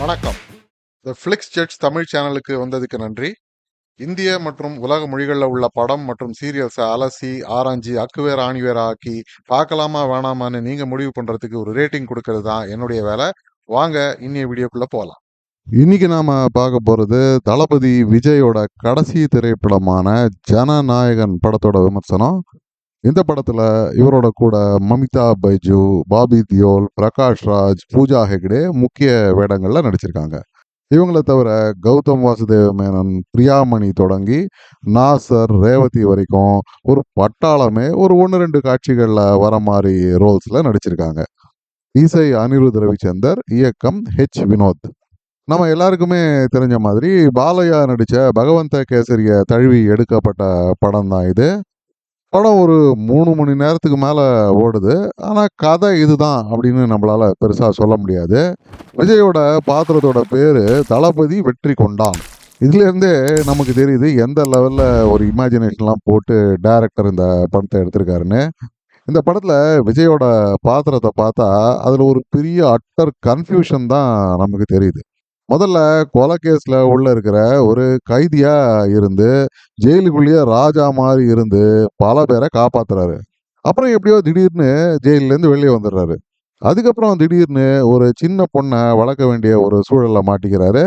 வணக்கம். த ஃபிளிக்ஸ் ஜெட்ஸ் தமிழ் சேனலுக்கு வந்ததுக்கு நன்றி. இந்திய மற்றும் உலக மொழிகளில் உள்ள படம் மற்றும் சீரியல்ஸை அலசி ஆராய்ஞ்சி அக்குவேர் ஆணிவேர் ஆக்கி பார்க்கலாமா வேணாமான்னு நீங்க முடிவு பண்றதுக்கு ஒரு ரேட்டிங் கொடுக்கறது தான் என்னுடைய வேலை. வாங்க இன்னைய வீடியோக்குள்ள போகலாம். இன்னைக்கு நாம பார்க்க போறது தளபதி விஜயோட கடைசி திரைப்படமான ஜனநாயகன் படத்தோட விமர்சனம். இந்த படத்துல இவரோட கூட மமிதா பைஜு, பாபி தியோல், பிரகாஷ் ராஜ், பூஜா ஹெக்டே முக்கிய வேடங்கள்ல நடிச்சிருக்காங்க. இவங்களை தவிர கௌதம் வாசுதேவ மேனன், பிரியாமணி தொடங்கி நாசர், ரேவதி வரைக்கும் ஒரு பட்டாளமே ஒரு 1-2 காட்சிகள்ல வர மாதிரி ரோல்ஸ்ல நடிச்சிருக்காங்க. இசை அனிருத் ரவிச்சந்தர், இயக்கம் வினோத். நம்ம எல்லாருக்குமே தெரிஞ்ச மாதிரி பாலையா நடிச்ச பகவந்த கேசரிய தழுவி எடுக்கப்பட்ட படம் தான் இது. படம் ஒரு 3 மணி நேரத்துக்கு மேல ஓடுது. ஆனா கதை இதுதான் அப்படின்னு நம்மளால பெருசா சொல்ல முடியாது. விஜயோட பாத்திரத்தோட பேரு தளபதி வெற்றி கொண்டான். இதுல இருந்தே நமக்கு தெரியுது எந்த லெவல்ல ஒரு இமேஜினேஷன்லாம் போட்டு டைரக்டர் இந்த படத்தை எடுத்திருக்காருன்னு. இந்த படத்துல விஜயோட பாத்திரத்தை பார்த்தா அதுல ஒரு பெரிய அட்டர் கன்ஃபியூஷன் தான் நமக்கு தெரியுது. முதல்ல கொலை கேஸ்ல உள்ள இருக்கிற ஒரு கைதியா இருந்து ஜெயிலுக்குள்ளேயே ராஜா மாதிரி இருந்து பல பேரை காப்பாத்துறாரு. அப்புறம் எப்படியோ திடீர்னு ஜெயில இருந்து வெளியே வந்துடுறாரு. அதுக்கப்புறம் திடீர்னு ஒரு சின்ன பொண்ணை வளர்க்க வேண்டிய ஒரு சூழல்ல மாட்டிக்கிறாரு.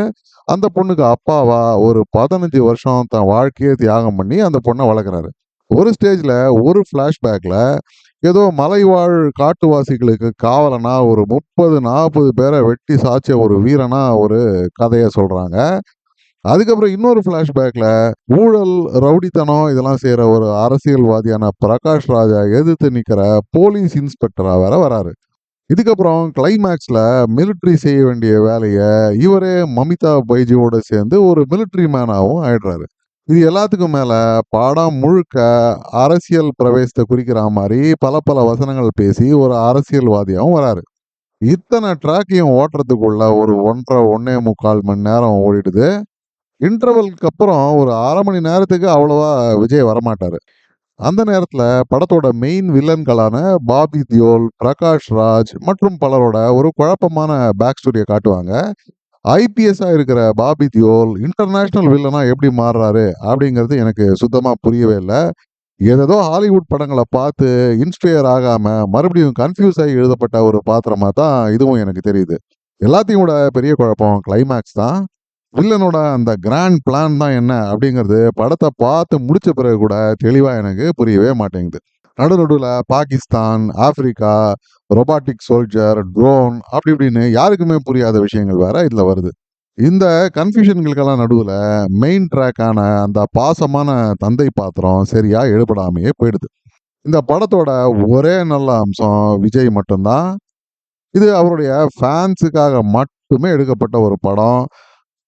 அந்த பொண்ணுக்கு அப்பாவா ஒரு 15 வருஷம் தன் வாழ்க்கையை தியாகம் பண்ணி அந்த பொண்ணை வளர்க்குறாரு. ஒரு ஸ்டேஜ்ல ஒரு ஃபிளாஷ்பேக்ல ஏதோ மலைவாழ் காட்டுவாசிகளுக்கு காவலனா ஒரு 30-40 பேரை வெட்டி சாய்ச்ச ஒரு வீரனா ஒரு கதையை சொல்றாங்க. அதுக்கப்புறம் இன்னொரு ஃபிளாஷ்பேக்ல ஊழல், ரவுடித்தனம் இதெல்லாம் செய்யற ஒரு அரசியல்வாதியான பிரகாஷ் ராஜா எதிர்த்து நிக்கிற போலீஸ் இன்ஸ்பெக்டரா வேற வராரு. இதுக்கப்புறம் கிளைமேக்ஸ்ல மிலிட்ரி செய்ய வேண்டிய வேலையை இவரே மமிதா பைஜுவோட சேர்ந்து ஒரு மிலிட்ரி மேனாவும் ஆயிடுறாரு. இது எல்லாத்துக்கும் மேல படம் முழுக்க அரசியல் பிரவேசத்தை குறிக்கிற மாதிரி பல பல வசனங்கள் பேசி ஒரு அரசியல்வாதியாகவும் வராரு. இத்தனை ட்ராக்கையும் ஓட்டுறதுக்குள்ள ஒரு 1.5 மணி நேரம் ஓடிடுது. இன்டர்வலுக்கு அப்புறம் ஒரு 1/2 மணி நேரத்துக்கு அவ்வளவா விஜய் வரமாட்டாரு. அந்த நேரத்துல படத்தோட மெயின் வில்லன்களான பாபி தியோல், பிரகாஷ் ராஜ் மற்றும் பலரோட ஒரு குழப்பமான பேக் ஸ்டோரியை காட்டுவாங்க. ஐபிஎஸ்ஸா இருக்கிற பாபி தியோல் இன்டர்நேஷனல் வில்லனா எப்படி மாறுறாரு அப்படிங்கிறது எனக்கு சுத்தமா புரியவே இல்லை. ஏதோ ஹாலிவுட் படங்களை பார்த்து இன்ஸ்பயர் ஆகாம மறுபடியும் கன்ஃபியூஸ் ஆகி எழுதப்பட்ட ஒரு பாத்திரமா தான் இதுவும் எனக்கு தெரியுது. எல்லாத்தையும் விட பெரிய குழப்பம் கிளைமேக்ஸ் தான். வில்லனோட அந்த கிராண்ட் பிளான் தான் என்ன அப்படிங்கிறது படத்தை பார்த்து முடிச்ச பிறகு கூட தெளிவா எனக்கு புரியவே மாட்டேங்குது. நடுநடுவில் Pakistan, Africa, robotic soldier, drone அப்படி இப்படின்னு யாருக்குமே புரியாத விஷயங்கள் வேற இதுல வருது. இந்த கன்ஃபியூஷன்களுக்கெல்லாம் நடுவில் மெயின் ட்ராக்கான அந்த பாசமான தந்தை பாத்திரம் சரியா எழுப்படாமையே போயிடுது. இந்த படத்தோட ஒரே நல்ல அம்சம் விஜய் மட்டும்தான். இது அவருடைய ஃபேன்ஸுக்காக மட்டுமே எடுக்கப்பட்ட ஒரு படம்.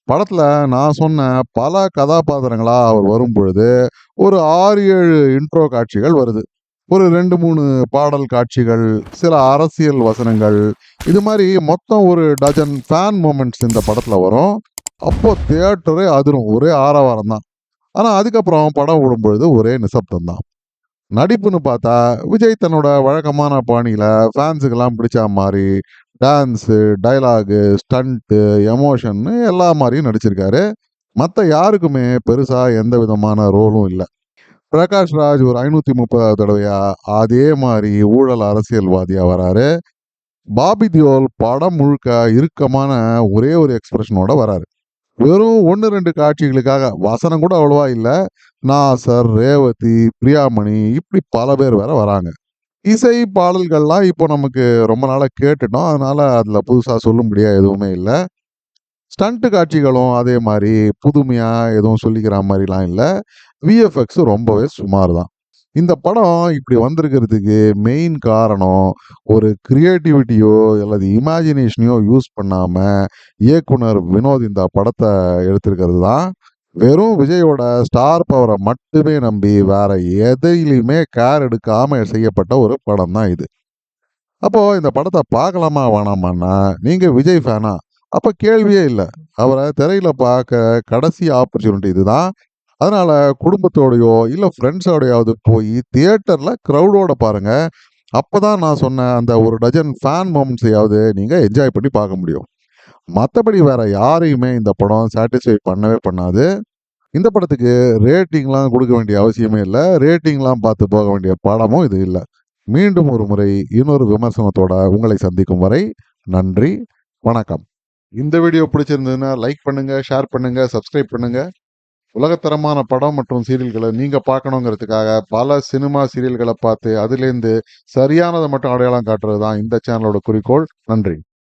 படத்துல நான் சொன்ன பல கதாபாத்திரங்களா அவர் வரும் பொழுது ஒரு 6-7 இன்ட்ரோ காட்சிகள் வருது. ஒரு 2-3 பாடல் காட்சிகள், சில அரசியல் வசனங்கள், இது மாதிரி மொத்தம் ஒரு டஜன் ஃபேன் மூமெண்ட்ஸ் இந்த படத்துல வரும். அப்போ தியேட்டரே அதிரும், ஒரே ஆரவாரம் தான். ஆனா அதுக்கப்புறம் படம் ஓடும்பொழுது ஒரே நிசப்தம் தான். நடிப்புன்னு பார்த்தா விஜய் தன்னோட வழக்கமான பாணியில ஃபேன்ஸுக்கெல்லாம் பிடிச்ச மாதிரி டான்ஸு, டைலாகு, ஸ்டண்ட்டு, எமோஷன்னு எல்லா மாதிரியும் நடிச்சிருக்காரு. மற்ற யாருக்குமே பெருசா எந்த விதமான ரோலும் இல்லை. பிரகாஷ் ராஜ் ஒரு 530 தடவையா அதே மாதிரி ஊழல் அரசியல்வாதியா வராரு. பாபி தியோல் படம் முழுக்க இறுக்கமான ஒரே ஒரு எக்ஸ்பிரஷனோட வராரு. வெறும் 1-2 காட்சிகளுக்காக வசனம் கூட அவ்வளவா இல்லை. நாசர், ரேவதி, பிரியாமணி இப்படி பல பேர் வேற வராங்க. இசை பாடல்கள்லாம் இப்போ நமக்கு ரொம்ப நாளா கேட்டுட்டோம். அதனால அதுல புதுசா சொல்லும்படியா எதுவுமே இல்லை. ஸ்டண்ட் காட்சிகளும் அதே மாதிரி புதுமையா எதுவும் சொல்லிக்கிற மாதிரிலாம் இல்லை. விஎஃப்எக்ஸ் ரொம்பவே சுமார் தான். இந்த படம் இப்படி வந்திருக்கிறதுக்கு மெயின் காரணம் ஒரு கிரியேட்டிவிட்டியோ அல்லது இமேஜினேஷனையோ யூஸ் பண்ணாம இயக்குனர் வினோத் இந்த படத்தை எடுத்திருக்கிறது தான். வெறும் விஜயோட ஸ்டார் பவரை மட்டுமே நம்பி வேற எதையிலுமே கேர் எடுக்காம செய்யப்பட்ட ஒரு படம் தான் இது. அப்போ இந்த படத்தை பார்க்கலாமா வேணாமான்னா நீங்க விஜய் ஃபேனா? அப்ப கேள்வியே இல்லை. அவரை திரையில பார்க்க கடைசி ஆப்பர்ச்சுனிட்டி இதுதான். அதனால குடும்பத்தோடையோ இல்ல ஃப்ரெண்ட்ஸோடையாவது போய் தியேட்டர்ல க்ரௌடோட பாருங்க. அப்பதான் நான் சொன்ன அந்த ஒரு டஜன் ஃபேன் மொமெண்ட்ஸையாவது நீங்க என்ஜாய் பண்ணி பார்க்க முடியும். மத்தபடி வேற யாரையுமே இந்த படம் சாட்டிஸ்ஃபை பண்ணவே பண்ணாது. இந்த படத்துக்கு ரேட்டிங்லாம் குடுக்க வேண்டிய அவசியமே இல்ல. ரேட்டிங்லாம் பார்த்து போக வேண்டிய படமும் இது இல்ல. மீண்டும் ஒரு முறை இன்னொரு விமர்சனத்தோட உங்களை சந்திக்கும் வரை நன்றி, வணக்கம். இந்த வீடியோ பிடிச்சிருந்ததுன்னா லைக் பண்ணுங்க, ஷேர் பண்ணுங்க, சப்ஸ்கிரைப் பண்ணுங்க. உலகத்தரமான படம் மற்றும் சீரியல்களை நீங்க பார்க்கணுங்கிறதுக்காக பல சினிமா சீரியல்களை பார்த்து அதிலேருந்து சரியானதை மட்டும் அடையாளம் காட்டுறது தான் இந்த சேனலோட குறிக்கோள். நன்றி.